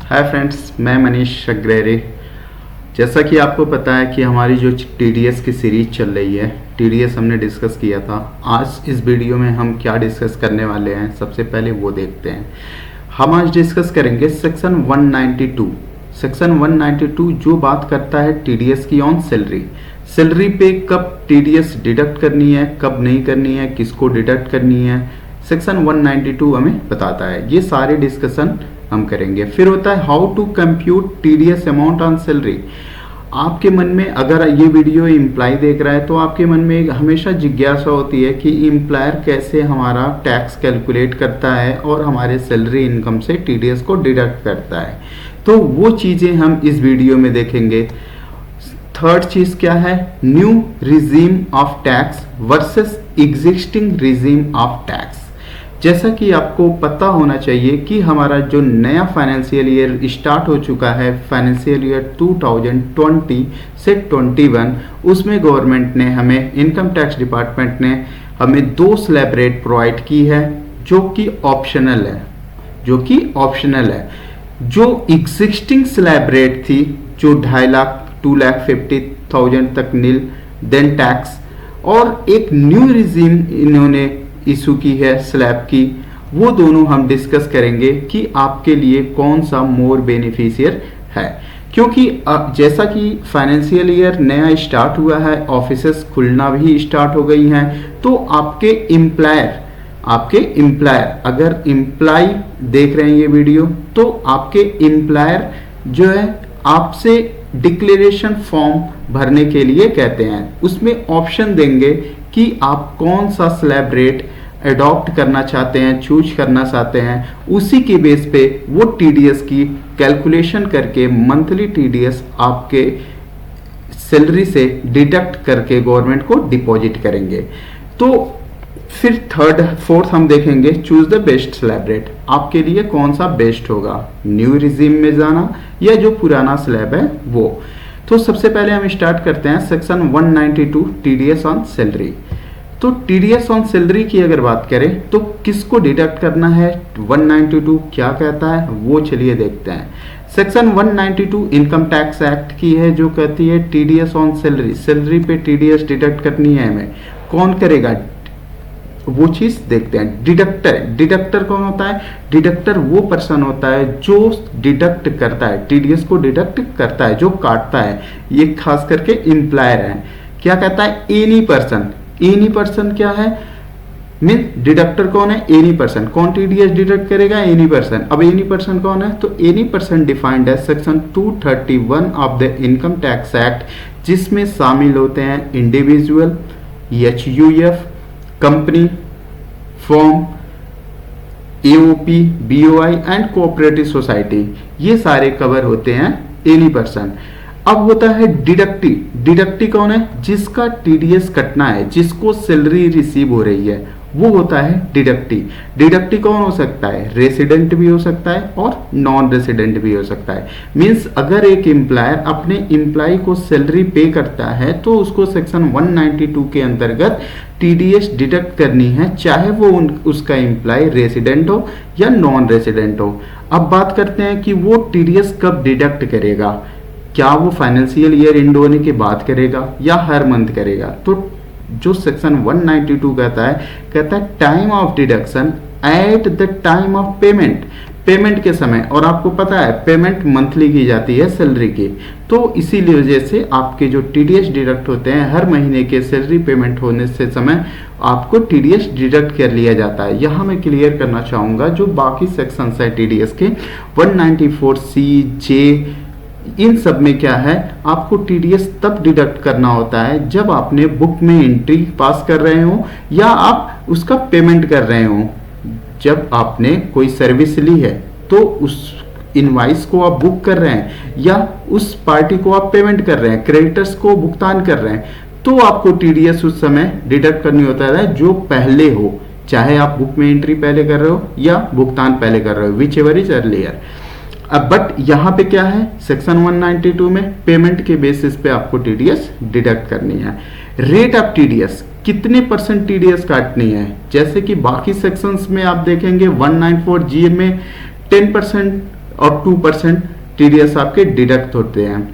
Hi friends, मैं मनीष अग्रेरी। जैसा कि आपको पता है कि हमारी जो टीडीएस की सीरीज चल रही है, टीडीएस हमने डिस्कस किया था। आज इस वीडियो में हम क्या डिस्कस करने वाले हैं, सबसे पहले वो देखते हैं। हम आज डिस्कस करेंगे सेक्शन 192। सेक्शन 192 जो बात करता है टीडीएस की ऑन सैलरी। सैलरी पे कब टीडीएस डिडक्ट करनी है, कब नहीं करनी है, किसको डिडक्ट करनी है, सेक्शन 192 हमें बताता है। ये सारे डिस्कशन हम करेंगे। फिर होता है how to compute TDS amount on salary. आपके मन में अगर ये वीडियो इम्प्लाई देख रहा है तो आपके मन में हमेशा जिज्ञासा होती है कि एम्प्लॉयर कैसे हमारा टैक्स कैलकुलेट करता है और हमारे सैलरी इनकम से टीडीएस को डिडक्ट करता है। तो वो चीज़ें हम इस वीडियो में देखेंगे। थर्ड चीज़ क्या है, new regime of tax versus existing regime of tax. जैसा कि आपको पता होना चाहिए कि हमारा जो नया फाइनेंशियल ईयर स्टार्ट हो चुका है, फाइनेंशियल ईयर 2020 से 21, उसमें गवर्नमेंट ने हमें, इनकम टैक्स डिपार्टमेंट ने हमें 2 स्लैब रेट प्रोवाइड की है जो कि ऑप्शनल है। जो एग्जिस्टिंग स्लैब रेट थी, जो 2.5 लाख 2,50,000 तक नील देन टैक्स, और एक न्यू रिजीम इन्होंने इशू की है स्लैब की, वो दोनों हम डिस्कस करेंगे कि आपके लिए कौन सा मोर बेनिफिशियर है। क्योंकि जैसा कि फाइनेंशियल ईयर नया स्टार्ट हुआ है, ऑफिसेस खुलना भी स्टार्ट हो गई हैं, तो आपके एम्प्लॉयर अगर एम्प्लॉय देख रहे हैं ये वीडियो, तो आपके एम्प्लॉयर जो है आपसे डिक्लेरेशन फॉर्म भरने के लिए कहते हैं। उसमें ऑप्शन देंगे कि आप कौन सा स्लैब रेट अडॉप्ट करना चाहते हैं, चूज करना चाहते हैं। उसी के बेस पे वो टीडीएस की कैलकुलेशन करके मंथली टीडीएस आपके सैलरी से डिडक्ट करके गवर्नमेंट को डिपॉजिट करेंगे। तो फिर थर्ड फोर्थ हम देखेंगे choose the best slab rate. आपके लिए कौन सा बेस्ट होगा, न्यू रिजीम में जाना या जो पुराना स्लैब है वो। तो सबसे पहले हम स्टार्ट करते हैं सेक्शन 192 टीडीएस ऑन सैलरी। तो टीडीएस ऑन सैलरी की अगर बात करें तो किसको डिडक्ट करना है, 192 क्या कहता है वो चलिए देखते हैं। सेक्शन 192 इनकम टैक्स एक्ट की है, जो कहती है टीडीएस ऑन सैलरी, सैलरी पे टीडीएस डिडक्ट करनी है हमें। कौन करेगा वो चीज देखते हैं। डिडक्टर कौन होता है? डिडक्टर वो पर्सन होता है जो डिडक्ट करता है, टीडीएस को डिडक्ट करता है, जो काटता है। ये खास करके एम्प्लॉयर है। क्या कहता है? एनी पर्सन क्या है, मीन डिडक्टर कौन है? Any person. कौन टीडीएस डिडक्ट करेगा? Any person. अब एनी पर्सन कौन है? तो एनी पर्सन डिफाइंड है section 231 of the income tax act, जिसमें शामिल होते हैं individual, HUF, company, form, AOP, BOI and cooperative society. ये सारे कवर होते हैं एनी पर्सन। अब होता है डिडक्टी कौन है? जिसका टीडीएस कटना है, जिसको सैलरी रिसीव हो रही है, वो होता है डिडक्टी कौन हो सकता है? रेसिडेंट भी हो सकता है और नॉन रेसिडेंट भी हो सकता है। मींस अगर एक एम्प्लॉयर अपने एम्प्लॉय को सैलरी पे करता है तो उसको सेक्शन 192 के अंतर्गत टीडीएस डिडक्ट करनी है, चाहे वो उसका एम्प्लॉय रेसिडेंट हो या नॉन रेसिडेंट हो। अब बात करते हैं कि वो टीडीएस कब डिडक्ट करेगा। क्या वो फाइनेंशियल ईयर एंड होने के बाद करेगा या हर मंथ करेगा? तो जो सेक्शन 192 कहता है time of deduction at the time of payment के समय। और आपको पता है पेमेंट मंथली की जाती है सैलरी की, तो इसीलिए वजह से आपके जो टीडीएस डिडक्ट होते हैं हर महीने के सैलरी पेमेंट होने से समय आपको टीडीएस डिडक्ट कर लिया जाता है। यहाँ मैं क्लियर करना चाहूँगा जो बाकी सेक्शंस है टीडीएस के, 194C, जे, इन सब में क्या है, आपको टीडीएस तब डिडक्ट करना होता है जब आपने बुक में एंट्री पास कर रहे हो या आप उसका पेमेंट कर रहे हो। जब आपने कोई सर्विस ली है तो उस इनवाइस को आप बुक कर रहे हैं या उस पार्टी को आप पेमेंट कर रहे हैं, क्रेडिटर्स को भुगतान कर रहे हैं, तो आपको टीडीएस उस समय डिडक्ट करनी होता है जो पहले हो, चाहे आप बुक में एंट्री पहले कर रहे हो या भुगतान पहले कर रहे हो, विच एवर इज अर्लियर। अब बट यहाँ पे क्या है, सेक्शन 192 में पेमेंट के बेसिस पे आपको टीडीएस डिडक्ट करनी है। रेट ऑफ टीडीएस, कितने परसेंट टीडीएस काटनी है। जैसे कि बाकी सेक्शंस में आप देखेंगे 194 जी में 10% और 2% टीडीएस आपके डिडक्ट होते हैं,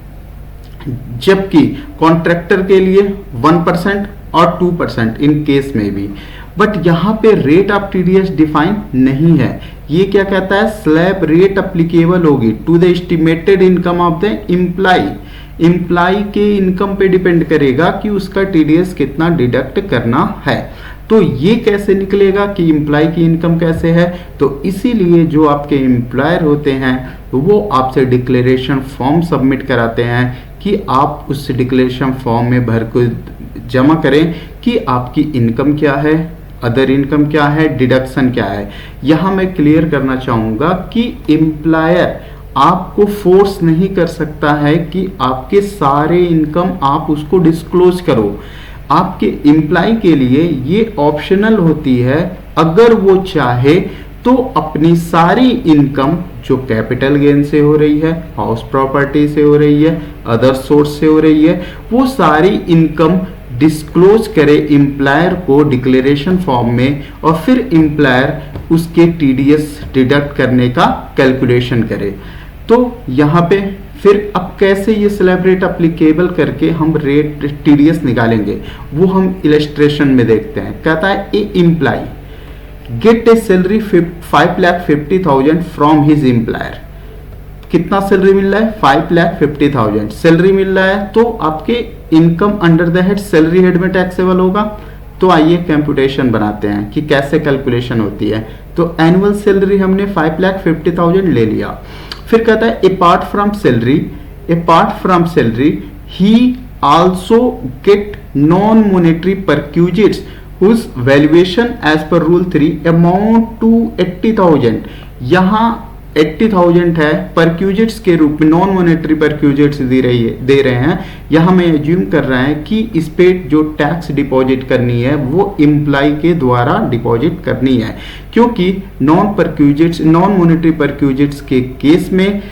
जबकि कॉन्ट्रैक्टर के लिए 1% और 2% इन केस में भी। बट यहाँ पे रेट ऑफ टीडीएस डिफाइन नहीं है। ये क्या कहता है, स्लैब रेट अप्लीकेबल होगी to the estimated income of the employ. Employ के इनकम पे डिपेंड करेगा कि उसका टीडीएस कितना डिडक्ट करना है। तो ये कैसे निकलेगा कि एम्प्लॉय की इनकम कैसे है, तो इसीलिए जो आपके एम्प्लॉयर होते हैं वो आपसे डिक्लेरेशन फॉर्म सबमिट कराते हैं कि आप उस डिक्लेरेशन फॉर्म में भर को जमा करें कि आपकी इनकम क्या है, अदर इनकम क्या है, डिडक्शन क्या है। यहाँ मैं क्लियर करना चाहूँगा कि एम्प्लॉयर आपको फोर्स नहीं कर सकता है कि आपके सारे इनकम आप उसको डिस्क्लोज करो। आपके एम्प्लॉय के लिए ये ऑप्शनल होती है, अगर वो चाहे तो अपनी सारी इनकम जो कैपिटल गेन से हो रही है, हाउस प्रॉपर्टी से हो रही है, अदर सोर्स से हो रही है, वो सारी इनकम डिस्क्लोज करे एम्प्लॉयर को डिक्लेरेशन फॉर्म में, और फिर एम्प्लॉयर उसके टीडीएस डिडक्ट करने का कैलकुलेशन करे। तो यहाँ पे फिर अब कैसे ये स्लैब रेट अप्लीकेबल करके हम रेट टीडीएस निकालेंगे वो हम इलस्ट्रेशन में देखते हैं। कहता है a employ get a salary 5,50,000 from his employer. कितना सैलरी मिल रहा है, 5,50,000 सैलरी मिल रहा है, तो आपके income under the head salary head में टैक्सेबल होगा। तो आइए कंप्यूटेशन बनाते हैं कि कैसे कैलकुलेशन होती है। तो एनुअल सैलरी हमने 5,50,000 ले लिया। फिर कहता है apart from salary he also get non monetary perquisites whose valuation as per rule 3 amount to 80,000। यहाँ 80,000 है, परक्यूजिट्स के रूप में नॉन मॉनेटरी परक्यूजिट्स दे रहे हैं। यहाँ मैं एज्यूम कर रहा है कि इस पे जो टैक्स डिपॉजिट करनी है वो एम्प्लॉय के द्वारा डिपॉजिट करनी है, क्योंकि नॉन मॉनेटरी परक्यूजिट्स के केस में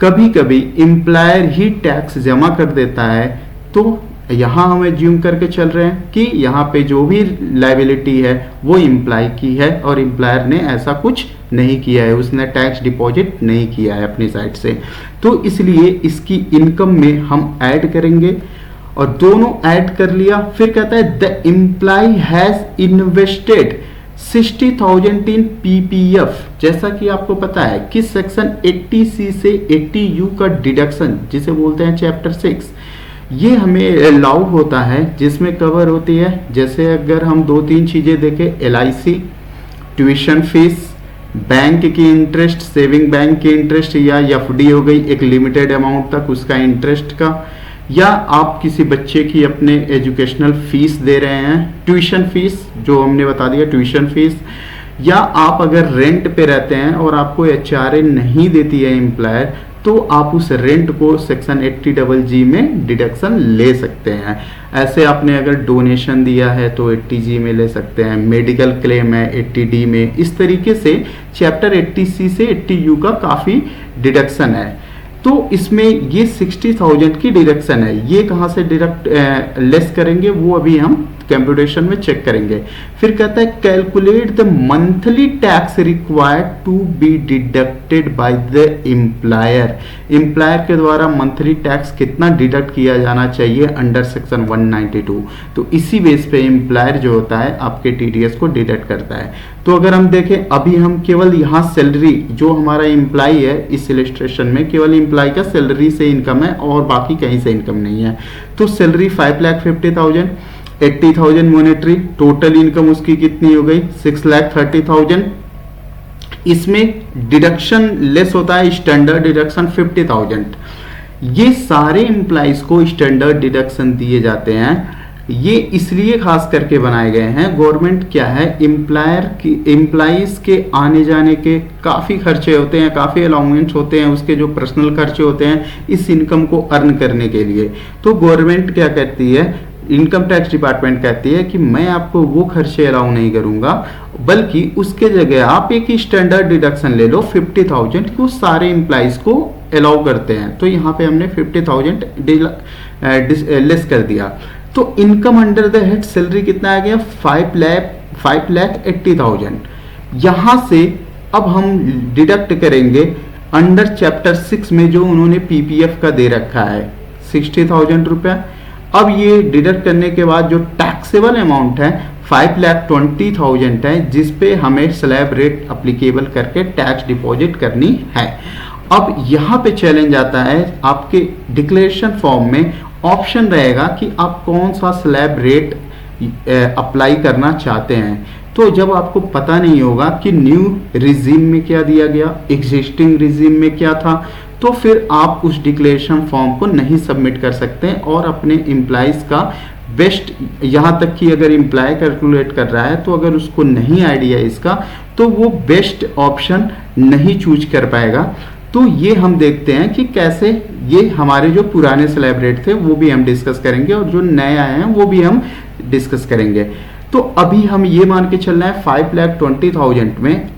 कभी कभी एम्प्लॉयर ही टैक्स जमा कर देता है। तो यहाँ हम एज्यूम करके चल रहे हैं कि यहाँ पे जो भी लायबिलिटी है वो एम्प्लॉय की है और एम्प्लॉयर ने ऐसा कुछ नहीं किया है, उसने टैक्स डिपॉजिट नहीं किया है अपनी साइड से। तो इसलिए इसकी इनकम में हम ऐड करेंगे और दोनों ऐड कर लिया। फिर कहता है the employ has invested 60,000 in PPF. जैसा कि आपको पता है कि सेक्शन 80C से 80U का डिडक्शन जिसे बोलते हैं चैप्टर 6, ये हमें अलाउ होता है, जिसमें कवर होती है, जैसे अगर हम 2-3 चीजें देखें, LIC, ट्यूशन फीस, बैंक की इंटरेस्ट, सेविंग बैंक की इंटरेस्ट, या FD हो गई एक लिमिटेड अमाउंट तक उसका इंटरेस्ट का, या आप किसी बच्चे की अपने एजुकेशनल फीस दे रहे हैं, ट्यूशन फीस जो हमने बता दिया ट्यूशन फीस, या आप अगर रेंट पे रहते हैं और आपको HRA नहीं देती है एम्प्लॉयर, तो आप उस रेंट को सेक्शन 80G में डिडक्शन ले सकते हैं। ऐसे आपने अगर डोनेशन दिया है तो 80G में ले सकते हैं, मेडिकल क्लेम है 80D में। इस तरीके से चैप्टर 80C से 80U का काफ़ी डिडक्शन है। तो इसमें ये 60,000 की डिडक्शन है, ये कहाँ से डिडक्ट लेस करेंगे वो अभी हम कंप्यूटेशन में चेक करेंगे। फिर कहता है calculate the monthly tax required to be deducted by the employer. Employer के द्वारा मंथली टैक्स कितना डिडक्ट किया जाना चाहिए अंडर सेक्शन 192। तो इसी बेस पे एम्प्लॉयर जो होता है आपके टीडीएस को डिडक्ट करता है। तो अगर हम देखें अभी हम केवल यहाँ सैलरी जो हमारा एम्प्लॉय है, इस इलस्ट्रेशन में केवल एम्प्लॉय का सैलरी से इनकम है और बाकी कहीं से इनकम नहीं है। तो सैलरी 5,50,000, 80,000 मॉनेटरी, टोटल इनकम उसकी कितनी हो गई 6,30,000। इसमें डिडक्शन लेस होता है स्टैंडर्ड डिडक्शन 50,000। ये सारे एम्प्लॉइज को स्टैंडर्ड डिडक्शन दिए जाते हैं। ये इसलिए खास करके बनाए गए हैं, गवर्नमेंट क्या है एम्प्लॉइज के आने जाने के काफ़ी खर्चे होते हैं, काफ़ी अलाउंस होते हैं, उसके जो पर्सनल खर्चे होते हैं इस इनकम को अर्न करने के लिए। तो गवर्नमेंट क्या कहती है, इनकम टैक्स डिपार्टमेंट कहती है कि मैं आपको वो खर्चे अलाउ नहीं करूंगा, बल्कि उसके जगह आप एक स्टैंडर्ड डिडक्शन ले लो 50,000 को सारे एम्प्लॉइज को अलाउ करते हैं। तो यहाँ पे हमने 50,000 लेस कर दिया। तो income under the head salary कितना आ गया 5,80,000। यहाँ से अब हम डिडक्ट करेंगे अंडर चैप्टर 6 में जो उन्होंने पीपीएफ का दे रखा है 60,000 रुपया। अब ये डिडक्ट करने के बाद जो टैक्सेबल अमाउंट है 5,20,000 है, जिसपे हमें स्लैब रेट अप्लीकेबल करके टैक्स डिपॉजिट करनी है। अब यहाँ पे चैलेंज आता है, आपके डिक्लेरेशन फॉर्म में ऑप्शन रहेगा कि आप कौन सा स्लैब रेट अप्लाई करना चाहते हैं। तो जब आपको पता नहीं होगा कि न्यू रिजीम में क्या दिया गया, एग्जिस्टिंग रिजीम में क्या था, तो फिर आप उस डिक्लेरेशन फॉर्म को नहीं सबमिट कर सकते हैं और अपने एम्प्लॉइज का बेस्ट, यहाँ तक कि अगर एम्प्लॉय कैलकुलेट कर रहा है तो अगर उसको नहीं आइडिया इसका, तो वो बेस्ट ऑप्शन नहीं चूज कर पाएगा। तो ये हम देखते हैं कि कैसे ये हमारे जो पुराने स्लैब रेट थे वो भी हम डिस्कस करेंगे और जो नए आए हैं वो भी हम डिस्कस करेंगे। तो अभी हम ये मान के चल रहे हैं 5,20,000 में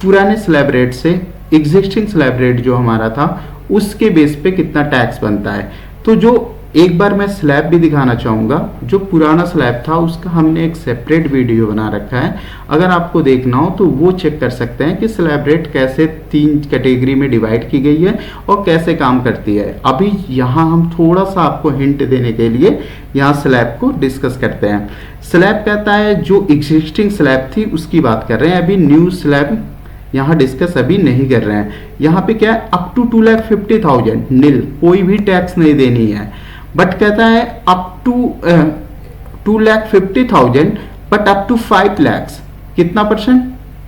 पुराने स्लैब रेट से एग्जिस्टिंग स्लैब रेट जो हमारा था उसके बेस पे कितना टैक्स बनता है। तो जो एक बार मैं स्लैब भी दिखाना चाहूँगा, जो पुराना स्लैब था उसका हमने एक सेपरेट वीडियो बना रखा है, अगर आपको देखना हो तो वो चेक कर सकते हैं कि स्लैब रेट कैसे 3 कैटेगरी में डिवाइड की गई है और कैसे काम करती है। अभी यहाँ हम थोड़ा सा आपको हिंट देने के लिए यहाँ स्लैब को डिस्कस करते हैं। स्लैब कहता है जो एग्जिस्टिंग स्लैब थी उसकी बात कर रहे हैं, अभी न्यू स्लैब यहाँ डिस्कस अभी नहीं कर रहे हैं। यहाँ पे क्या है, अप टू 2,50,000 नील, कोई भी टैक्स नहीं देनी है। बट कहता है up to 2,50,000 but up to 5 lakh, कितना परसेंट,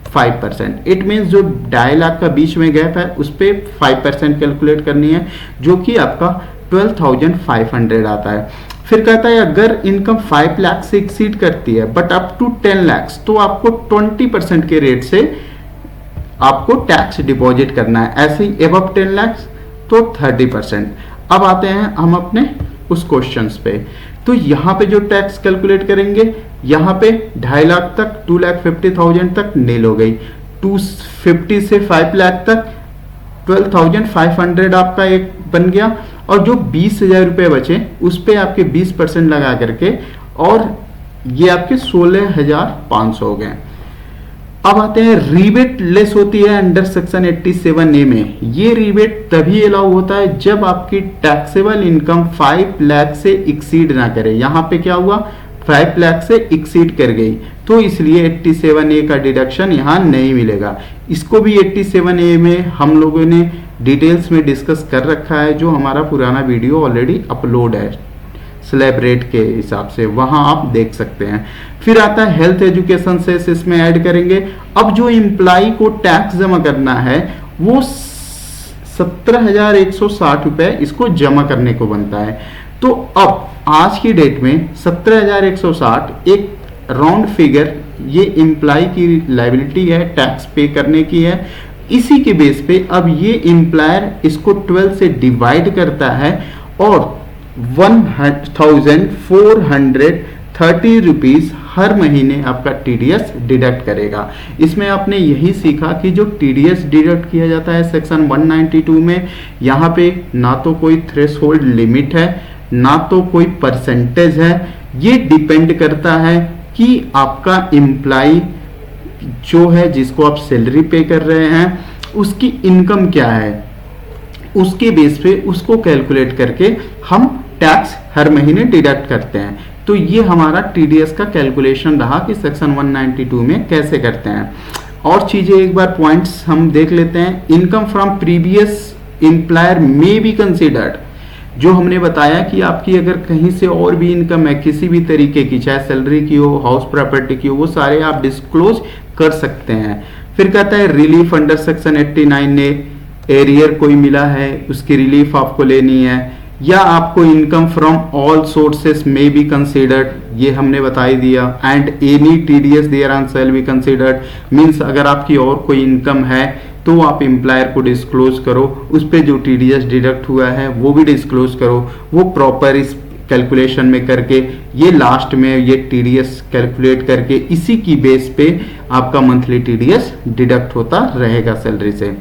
5%। इट मीन्स जो 2.5 लाख का बीच में गैप है उस पर 5% कैलकुलेट करनी है, जो कि आपका 12,500 आता है। फिर कहता है अगर इनकम 5 लाख से एक्सीड करती है बट अप टू 10 लाख, तो आपको 20% के रेट से आपको टैक्स डिपॉजिट करना है। ऐसे ही एबव 10 लाख तो 30%। अब आते हैं हम अपने उस क्वेश्चंस पे। तो यहाँ पे जो टैक्स कैलकुलेट करेंगे, यहाँ पे 2.5 लाख तक 2,50,000 तक नील हो गई, 250 से 5 लाख तक 12,500 आपका एक बन गया, और जो 20,000 रुपये बचे उस पे आपके 20% लगा करके और ये आपके 16,500 हो गए। अब आते हैं रीबेट लेस होती है अंडर सेक्शन 87A में। ये रीबेट तभी अलाउ होता है जब आपकी टैक्सेबल इनकम 5 लाख से एक्सीड ना करे। यहाँ पे क्या हुआ, 5 लाख से एक्सीड कर गई, तो इसलिए 87A का डिडक्शन यहाँ नहीं मिलेगा। इसको भी 87A में हम लोगों ने डिटेल्स में डिस्कस कर रखा है, जो हमारा पुराना वीडियो ऑलरेडी अपलोड है स्लैब रेट के हिसाब से, वहां आप देख सकते हैं। फिर आता है हेल्थ एजुकेशन सेस, इसमें ऐड करेंगे। अब जो एम्प्लॉय को टैक्स जमा करना है वो 17,160 रुपए इसको जमा करने को बनता है। तो अब आज की डेट में 17,160 एक राउंड फिगर, ये एम्प्लॉय की लायबिलिटी है, टैक्स पे करने की है। इसी के बेस पे अब ये एम्प्लॉयर इसको 12 से डिवाइड करता है और 1,430 रुपीज हर महीने आपका टीडीएस डिडक्ट करेगा। इसमें आपने यही सीखा कि जो टीडीएस डिडक्ट किया जाता है सेक्शन 192 में, यहाँ पे ना तो कोई थ्रेशोल्ड लिमिट है ना तो कोई परसेंटेज है। ये डिपेंड करता है कि आपका एम्प्लॉय जो है, जिसको आप सैलरी पे कर रहे हैं, उसकी इनकम क्या है, उसके बेस पे उसको कैलकुलेट करके हम टैक्स हर महीने डिडक्ट करते हैं। तो ये हमारा टीडीएस का कैलकुलेशन रहा कि सेक्शन 192 में कैसे करते हैं। और चीजें एक बार पॉइंट्स हम देख लेते हैं। Income from previous employer may be considered, जो हमने बताया कि आपकी अगर कहीं से और भी इनकम है किसी भी तरीके की, चाहे सैलरी की हो, हाउस प्रॉपर्टी की हो, वो सारे आप डिस्क्लोज कर सकते हैं। फिर कहता है रिलीफ अंडर सेक्शन 89 ने एरियर कोई मिला है उसकी रिलीफ आपको लेनी है, या आपको इनकम फ्रॉम ऑल सोर्सेस में बी कंसिडर्ड, ये हमने बता ही दिया। And any TDS there on sell be considered, means अगर आपकी और कोई इनकम है तो आप एम्प्लॉयर को डिस्क्लोज करो, उस पर जो टीडीएस डिडक्ट हुआ है वो भी डिस्क्लोज करो, वो प्रॉपर इस कैलकुलेशन में करके ये लास्ट में ये टीडीएस कैलकुलेट करके इसी की बेस पे आपका मंथली टीडीएस डिडक्ट होता रहेगा सैलरी से।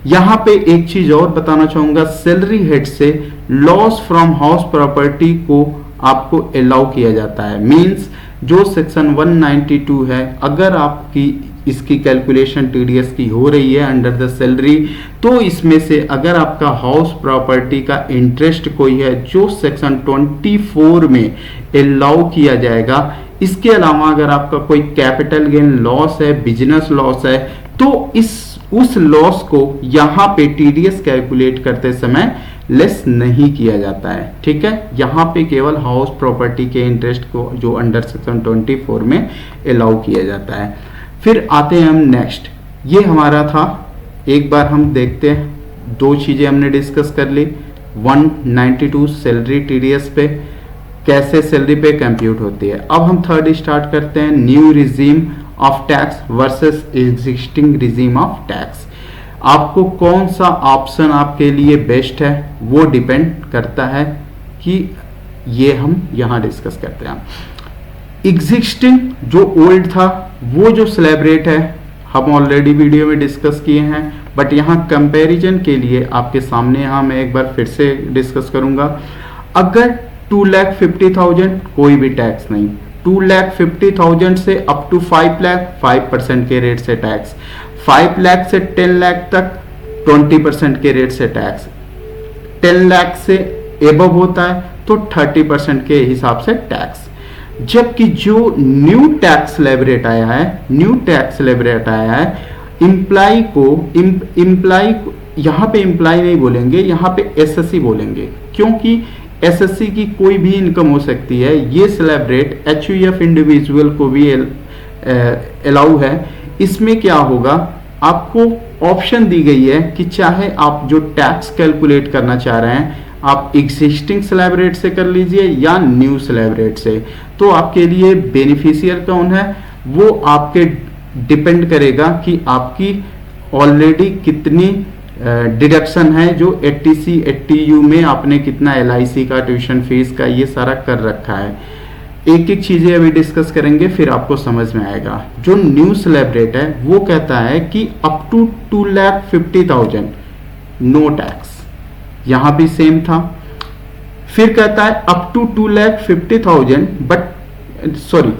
यहाँ पे एक चीज और बताना चाहूंगा, सैलरी हेड से लॉस फ्रॉम हाउस प्रॉपर्टी को आपको अलाउ किया जाता है। मींस जो सेक्शन 192 है, अगर आपकी इसकी कैलकुलेशन टीडीएस की हो रही है अंडर द सैलरी, तो इसमें से अगर आपका हाउस प्रॉपर्टी का इंटरेस्ट कोई है जो सेक्शन 24 में अलाउ किया जाएगा, इसके अलावा अगर आपका कोई कैपिटल गेन लॉस है, बिजनेस लॉस है, तो उस लॉस को यहाँ पे टीडीएस कैलकुलेट करते समय लेस नहीं किया जाता है। ठीक है, यहाँ पे केवल हाउस प्रॉपर्टी के इंटरेस्ट को जो अंडर सेक्शन 24 में अलाउ किया जाता है। फिर आते हैं हम नेक्स्ट, ये हमारा था, एक बार हम देखते हैं, दो चीजें हमने डिस्कस कर ली, 192 सैलरी टीडीएस पे कैसे सैलरी पे कंप्यूट होती है। अब हम थर्ड स्टार्ट करते हैं, new regime of tax versus existing regime of tax. आपको कौन सा ऑप्शन आपके लिए बेस्ट है वो डिपेंड करता है कि ये हम यहां डिस्कस करते हैं। एग्जिस्टिंग जो ओल्ड था, वो जो स्लैब रेट है हम ऑलरेडी वीडियो में डिस्कस किए हैं, बट यहाँ कंपैरिजन के लिए आपके सामने यहाँ मैं एक बार फिर से डिस्कस करूंगा। अगर 2,50,000 कोई भी टैक्स नहीं, 2,50,000 से अप टू 5 लाख 5% के रेट से टैक्स, 5 लाख से 10 लाख तक 20% के रेट से टैक्स, 10 लाख से एबव होता है तो 30% के हिसाब से टैक्स। जबकि जो न्यू टैक्स स्लैब रेट आया है, न्यू टैक्स स्लैब रेट आया है, इम्प्लाई को यहाँ पे इम्प्लाई नहीं बोलेंगे, यहाँ पे एसएससी बोलेंगे, क्योंकि एसएससी की कोई भी इनकम हो सकती है। ये स्लैब रेट एचयूएफ इंडिविजुअल को भी अलाउ है। इसमें क्या होगा, आपको ऑप्शन दी गई है कि चाहे आप जो टैक्स कैलकुलेट करना चाह रहे हैं आप एग्जिस्टिंग स्लैब रेट से कर लीजिए या न्यू स्लैब रेट से। तो आपके लिए बेनिफिशियर कौन है वो आपके डिपेंड करेगा कि आपकी ऑलरेडी कितनी डिडक्शन है, जो 80C 80U में आपने कितना LIC का, ट्यूशन फीस का, ये सारा कर रखा है। एक एक चीजें अभी डिस्कस करेंगे फिर आपको समझ में आएगा। जो न्यू स्लैब रेट है वो कहता है कि अप टू 2,50,000 नो टैक्स, यहां भी सेम था। फिर कहता है up to 2,50,000 but sorry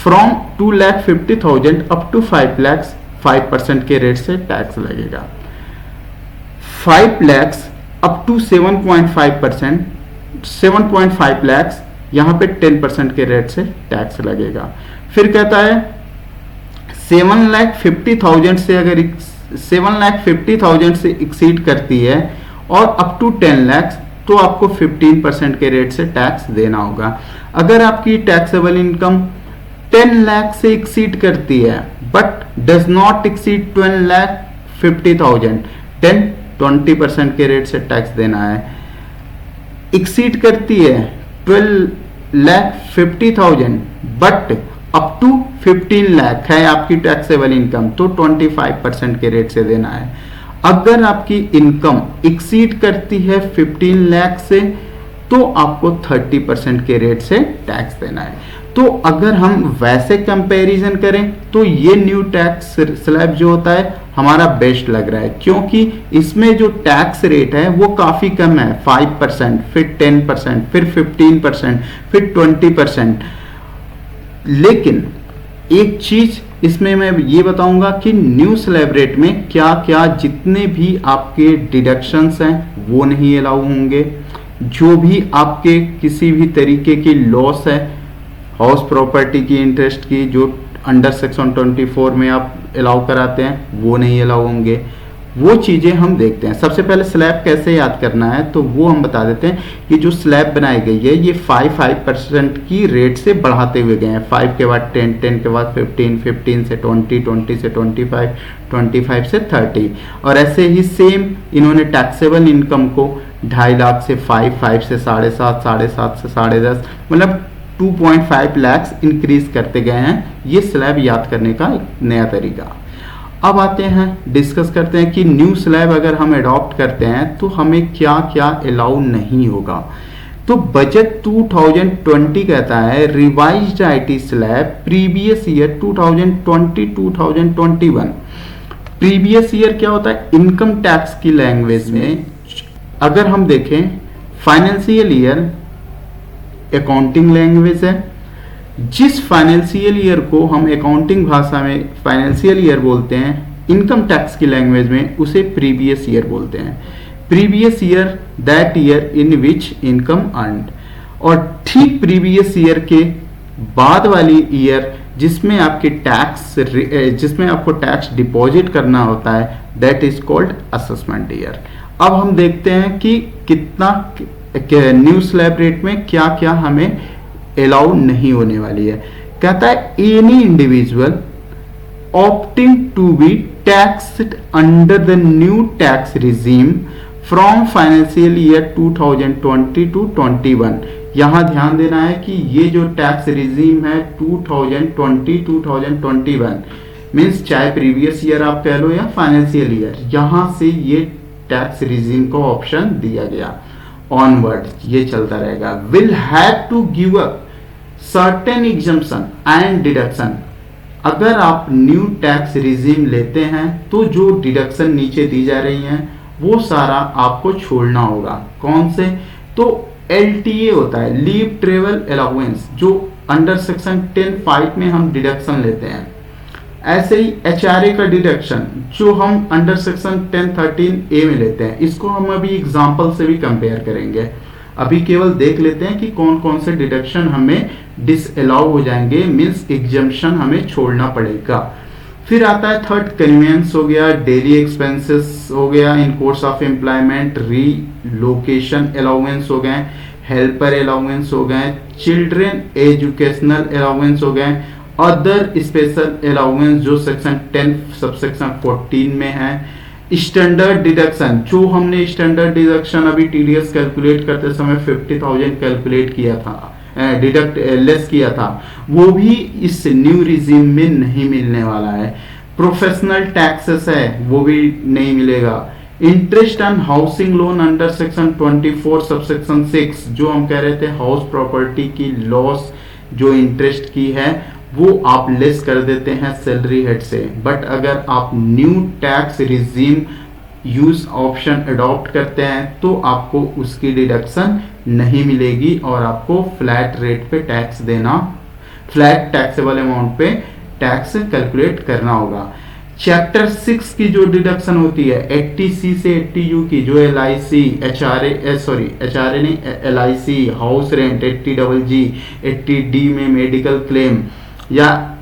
from 2,50,000 up to 5 lakh 5% के रेट से टैक्स लगेगा। 5 लाख अप टू 7.5%, 7.5 लाख यहां पे 10% के रेट से टैक्स लगेगा। फिर कहता है 7,50,000 से अगर 7,50,000 से एक्सीड करती है और अप टू 10 लाख तो आपको 15% के रेट से टैक्स देना होगा। अगर आपकी टैक्सेबल इनकम 10 लाख से एक्सीड करती है but does not exceed 12,50,000 then 20% के रेट से टैक्स देना है। एक्सीड करती है 12,50,000 बट अप टू 15 लाख है आपकी टैक्सेबल इनकम तो 25% के रेट से देना है। अगर आपकी इनकम एक्सीड करती है 15 लाख से तो आपको 30% के रेट से टैक्स देना है। तो अगर हम वैसे कंपैरिजन करें तो ये न्यू टैक्स स्लैब जो होता है हमारा बेस्ट लग रहा है, क्योंकि इसमें जो टैक्स रेट है वो काफी कम है, 5%, फिर 10%, फिर 15%, फिर 20%। लेकिन एक चीज इसमें मैं ये बताऊंगा कि न्यू स्लैब रेट में क्या क्या जितने भी आपके डिडक्शंस हैं वो नहीं अलाउ होंगे। जो भी आपके किसी भी तरीके की लॉस है हाउस प्रॉपर्टी की, इंटरेस्ट की, जो अंडर सेक्शन 24 में आप अलाउ कराते हैं वो नहीं अलाउ होंगे। वो चीजें हम देखते हैं। सबसे पहले स्लैब कैसे याद करना है तो वो हम बता देते हैं कि जो स्लैब बनाई गई है ये 5% की रेट से बढ़ाते हुए गए हैं। 5 के बाद 10, 10 के बाद 15, 15 से 20, 20 से 25, 25 से 30 और ऐसे ही सेम इन्होंने टैक्सेबल इनकम को 2.5 लाख से 5, 5 से 7.5, 7.5 से 10.5 मतलब 2.5 लाख इंक्रीज करते गए हैं। ये स्लैब याद करने का एक नया तरीका। अब आते हैं डिस्कस करते हैं कि न्यू स्लैब अगर हम अडॉप्ट करते हैं तो हमें क्या क्या अलाउ नहीं होगा। तो बजट 2020 कहता है revised IT slab previous year 2020-2021। Previous year क्या होता है इनकम टैक्स की लैंग्वेज में। अगर हम देखें फाइनेंशियल ईयर अकाउंटिंग लैंग्वेज है, जिस फाइनेंशियल ईयर को हम अकाउंटिंग भाषा में फाइनेंशियल ईयर बोलते हैं, इनकम टैक्स की लैंग्वेज में उसे प्रीवियस ईयर बोलते हैं। Previous year that year in which income earned. और ठीक प्रीवियस ईयर के बाद वाली ईयर जिसमें आपके जिसमें आपको टैक्स डिपॉजिट करना होता है, that is called assessment year. अब हम देखते हैं कि कितना न्यू स्लैब रेट में क्या क्या हमें अलाउ नहीं होने वाली है। कहता है any individual opting to be taxed under the new tax regime from financial year 2020 to 21। यहां ध्यान देना है कि ये जो टैक्स रिजीम है 2020-2021 मीन्स चाहे प्रीवियस ईयर आप कह लो या फाइनेंशियल ईयर, यहां से ये टैक्स रिजीम को ऑप्शन दिया गया। ऑनवर्ड ये चलता रहेगा। Will have to give up certain exemption and deduction. अगर आप न्यू टैक्स रिजीम लेते हैं तो जो डिडक्शन नीचे दी जा रही हैं वो सारा आपको छोड़ना होगा। कौन से? तो LTA होता है, लीव ट्रेवल अलाउंस, जो अंडर सेक्शन 10(5) में हम डिडक्शन लेते हैं। ऐसे ही HRA का डिडक्शन जो हम अंडर सेक्शन 10(13)A में लेते हैं, इसको हम अभी एग्जांपल से भी कंपेयर करेंगे। अभी केवल देख लेते हैं कि कौन कौन से डिडक्शन हमें डिसअलाउ हो जाएंगे, मींस एग्जम्पशन हमें छोड़ना पड़ेगा। फिर आता है थर्ड, कन्वीनियंस हो गया, डेली एक्सपेंसेस हो गया in course of employment, relocation allowance हो गए, हेल्पर अलाउंस हो गए, चिल्ड्रन एजुकेशनल अलाउंस हो गए, अदर स्पेशल अलाउंस जो सेक्शन 10 सबसेक्शन 14 में है, स्टैंडर्ड डिडक्शन जो हमने स्टैंडर्ड डिडक्शन अभी TDS कैलकुलेट करते समय 50,000 कैलकुलेट किया था, डिडक्ट लेस किया था, वो भी इस न्यू रिजीम में नहीं मिलने वाला है। प्रोफेशनल टैक्सेस है वो भी नहीं मिलेगा। Interest on housing loan under section 24 subsection 6 जो हम कह रहे थे हाउस प्रॉपर्टी की लॉस जो इंटरेस्ट की है वो आप लेस कर देते हैं सैलरी हेड से। बट अगर आप new tax regime use option adopt करते हैं तो आपको उसकी डिडक्शन नहीं मिलेगी और आपको फ्लैट रेट पे टैक्स देना, फ्लैट टैक्सेबल अमाउंट पे टैक्स कैलकुलेट करना होगा। चैप्टर 6 की जो डिडक्शन होती है 80C से 80U की, जो LIC, HRA नहीं LIC, house rent 80GG, 80D में मेडिकल क्लेम या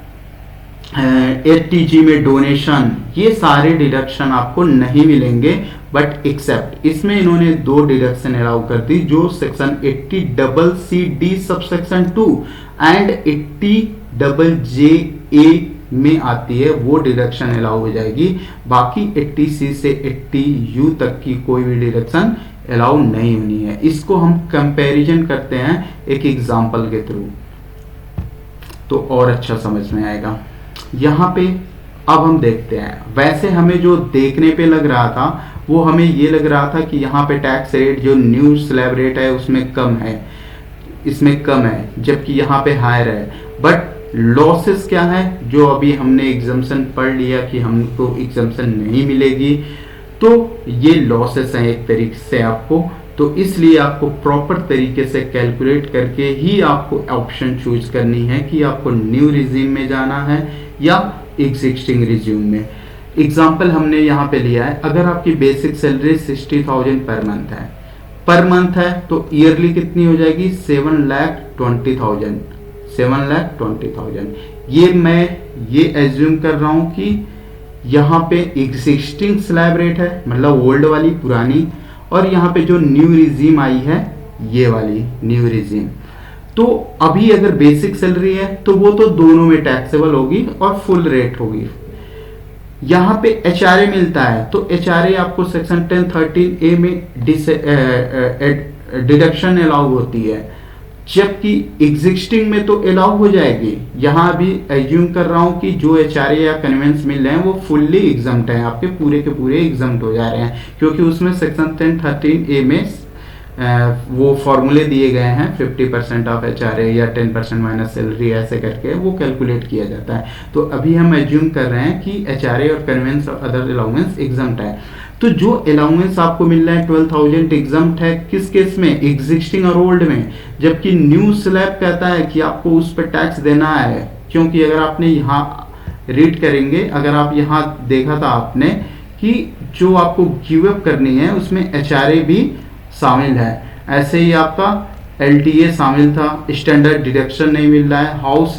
80G में डोनेशन, ये सारे डिडक्शन आपको नहीं मिलेंगे। बट एक्सेप्ट इसमें इन्होंने दो डिडक्शन अलाउ कर दी जो section 80CCD subsection 2 and 80JA में आती है, वो डिडक्शन अलाउ हो जाएगी। बाकी 80C से 80U तक की कोई भी डिडक्शन अलाउ नहीं होनी है। इसको हम कंपैरिजन करते हैं एक एग्जांपल के थ्रू तो और अच्छा समझ में आएगा। यहाँ पे अब हम देखते हैं, वैसे हमें जो देखने पे लग रहा था वो हमें ये लग रहा था कि यहाँ पे टैक्स रेट जो न्यू स्लैब रेट है उसमें कम है, इसमें कम है, जबकि यहाँ पे हायर है। बट लॉसेस क्या है, जो अभी हमने एग्जम्पशन पढ़ लिया कि हमको एग्जम्पशन नहीं मिलेगी, तो ये लॉसेस हैं एक तरीके से आपको, तो इसलिए आपको प्रॉपर तरीके से कैलकुलेट करके ही आपको ऑप्शन चूज करनी है कि आपको न्यू रिजीम में जाना है या एग्जिस्टिंग रिज्यूम में। एग्जाम्पल हमने यहाँ पे लिया है, अगर आपकी बेसिक सैलरी 60,000 पर मंथ है तो ईयरली कितनी हो जाएगी 7,20,000। ये मैं ये एज्यूम कर रहा हूँ कि यहाँ पे एग्जिस्टिंग स्लैब रेट है, मतलब ओल्ड वाली पुरानी, और यहाँ पे जो न्यू रिजीम आई है ये वाली न्यू रिजीम। तो अभी अगर बेसिक सैलरी है तो वो तो दोनों में टैक्सेबल होगी और फुल रेट होगी। यहाँ पे HRA मिलता है तो HRA आपको सेक्शन 10(13)A में डिडक्शन अलाउ होती है, जबकि एग्जिस्टिंग में तो अलाउ हो जाएगी। यहाँ भी एज्यूम कर रहा हूँ कि जो HRA या कन्वेंस मिल रहे हैं वो फुल्ली एग्जम्प्ट है, आपके पूरे के पूरे एग्जम्प्ट हो जा रहे हैं, क्योंकि उसमें सेक्शन 10(13)A में वो फॉर्मूले दिए गए हैं 50% ऑफ HRA या 10% माइनस सैलरी, ऐसे करके वो कैलकुलेट किया जाता है। तो अभी हम एज्यूम कर रहे हैं कि HRA और कन्वेंस और अदर अलाउंस एग्जम्प्ट है। तो जो अलाउंस आपको मिल रहा है 12,000 एग्जम्प्ट है किस केस में, एग्जिस्टिंग और ओल्ड में, जबकि न्यू स्लैब कहता है कि आपको उस पर टैक्स देना है। क्योंकि अगर आपने यहाँ रीड करेंगे, अगर आप यहाँ देखा था आपने कि जो आपको गिव अप करनी है उसमें HRA भी शामिल है, ऐसे ही आपका LTA शामिल था, स्टैंडर्ड डिडक्शन नहीं मिल रहा है, हाउस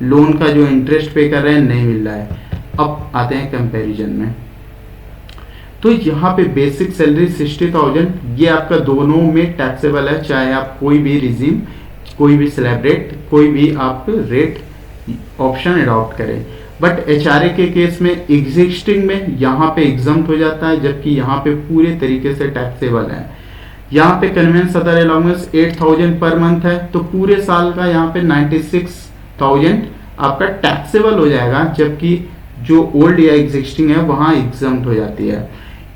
लोन का जो इंटरेस्ट पे कर रहे हैं नहीं मिल रहा है। अब आते हैं कंपैरिजन में, तो यहाँ पे बेसिक सैलरी 60,000, ये आपका दोनों में टैक्सेबल है, चाहे आप कोई भी रिजीम, कोई भी स्लैब रेट, कोई भी आप रेट ऑप्शन अडॉप्ट करें। बट HRA के केस में एग्जिस्टिंग में यहाँ पे एग्जम्प्ट हो जाता है, जबकि यहाँ पे पूरे तरीके से टैक्सेबल है। यहाँ पे convince other allowance 8,000 per month है, तो पूरे साल का यहाँ पे 96,000 आपका टैक्सेबल हो जाएगा, जबकि जो ओल्ड या एग्जिस्टिंग है वहां एग्जम्प्ट हो जाती है।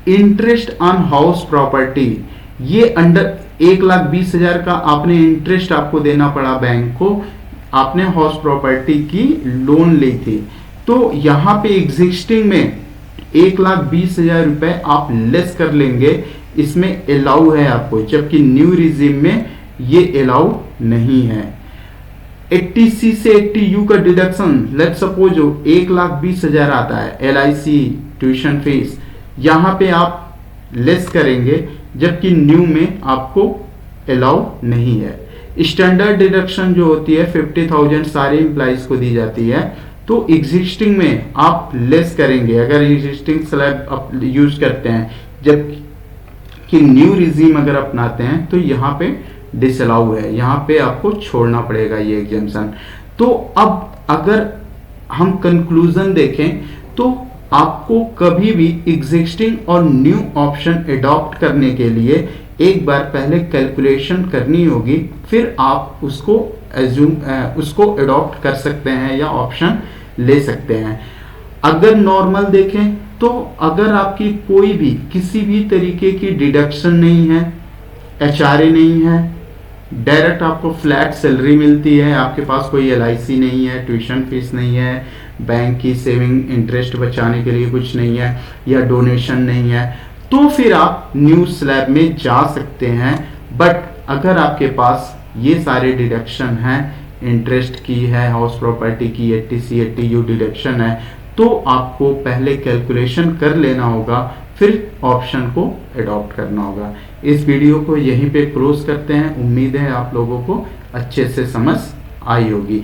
इंटरेस्ट ऑन हाउस प्रॉपर्टी, ये अंडर 1,20,000 का आपने इंटरेस्ट आपको देना पड़ा बैंक को, आपने हाउस प्रॉपर्टी की लोन ली थी, तो यहाँ पे एग्जिस्टिंग में 1,20,000 रुपए आप लेस कर लेंगे, इसमें अलाउ है आपको, जबकि न्यू रिजीम में ये अलाउ नहीं है। 80C से 80U का डिडक्शन, लेट सपोज 1,20,000 आता है, LIC ट्यूशन फीस, यहाँ पे आप लेस करेंगे, जबकि न्यू में आपको अलाउ नहीं है। स्टैंडर्ड डिडक्शन जो होती है 50,000 सारे एम्प्लॉइज को दी जाती है, तो एग्जिस्टिंग में आप लेस करेंगे अगर एग्जिस्टिंग स्लैब यूज करते हैं, जबकि न्यू रिजीम अगर अपनाते हैं तो यहाँ पे डिसअलाउ है, यहाँ पे आपको छोड़ना पड़ेगा ये एग्जेम्पशन। तो अब अगर हम कंक्लूजन देखें तो आपको कभी भी एग्जिस्टिंग और न्यू ऑप्शन अडॉप्ट करने के लिए एक बार पहले कैलकुलेशन करनी होगी, फिर आप उसको अडॉप्ट कर सकते हैं या ऑप्शन ले सकते हैं। अगर नॉर्मल देखें तो अगर आपकी कोई भी किसी भी तरीके की डिडक्शन नहीं है, HRA नहीं है, डायरेक्ट आपको फ्लैट सैलरी मिलती है, आपके पास कोई LIC नहीं है, ट्यूशन फीस नहीं है, बैंक की सेविंग इंटरेस्ट बचाने के लिए कुछ नहीं है, या डोनेशन नहीं है, तो फिर आप न्यू स्लैब में जा सकते हैं। बट अगर आपके पास ये सारे डिडक्शन हैं, इंटरेस्ट की है, हाउस प्रॉपर्टी की 80C 80U डिडक्शन है, तो आपको पहले कैलकुलेशन कर लेना होगा, फिर ऑप्शन को अडॉप्ट करना होगा। इस वीडियो को यहीं पे क्लोज करते हैं। उम्मीद है आप लोगों को अच्छे से समझ आई होगी।